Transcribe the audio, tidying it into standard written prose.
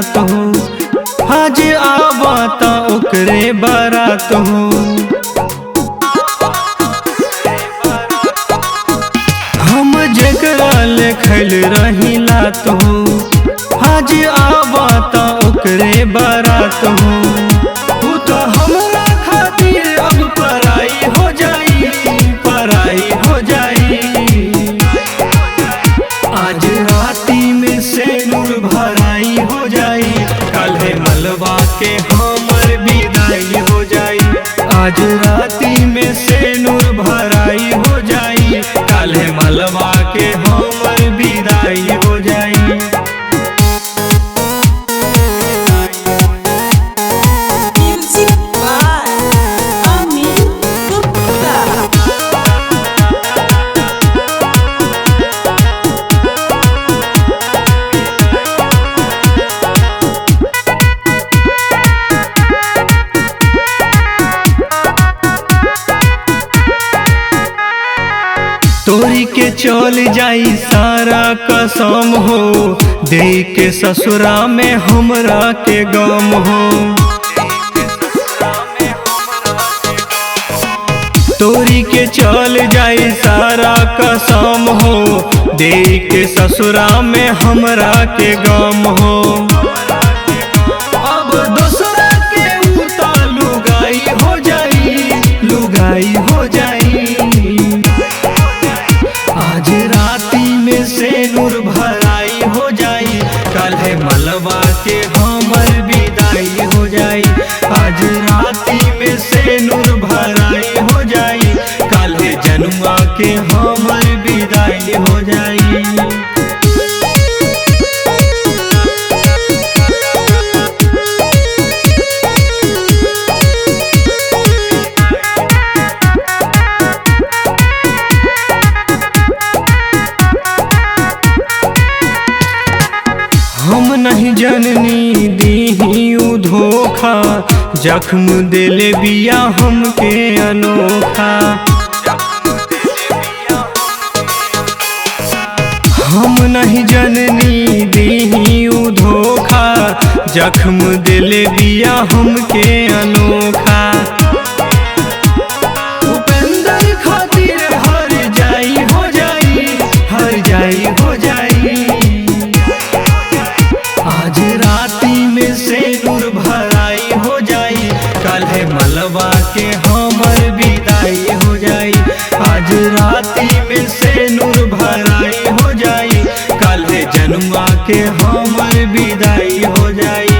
रात हो, आज आवता ओकरे बारात हो। हम जेकरा ले खैल रही लात हो, आज आवता ओकरे बारात हो। तू तो हमरा खातिर अब पराई हो जाई, पराई हो जाई। आज राती में सेनुर भराई हो जाई, काल्हे मलबा के हमर विदाई हो जाई। आज राती में सेनुर भराई हो जाई, काल्हे मलबा के हमर विदाई हो जाई। Music by Amin Gupta. तोरी के चल जाई सारा कसम हो, दे के ससुरा में हमरा के गम हो। तोरी के चल जाई सारा कसम हो, दे के ससुरा में हमरा के गम हो। अब दूसरा के उता लुगाई हो जाई, लुगाई हो जाई। आज राती में सेनुर भराई हो जाई, काल्हे मलबा के हमर विदाई हो जाई। आज राती में सेनुर भराई हो जाई, काल्हे जनुआ के हमर विदाई हो जाई। हम नहीं जननी दीही उ धोखा, जख्म दिले बिया हमके अनोखा। हम नहीं जननी दीही उ धोखा, जख्म दिले बिया हमके अनोखा। उपेंद्र खातिर हर जाई हो जाई, हर जाई हो जाई। आज राती में सेनुर भराई हो जाई, काल्हे मलबा के हमर विदाई हो जाई। आज राती में सेनुर भराई हो जाई, काल्हे जनुआ के हमर विदाई हो जाई।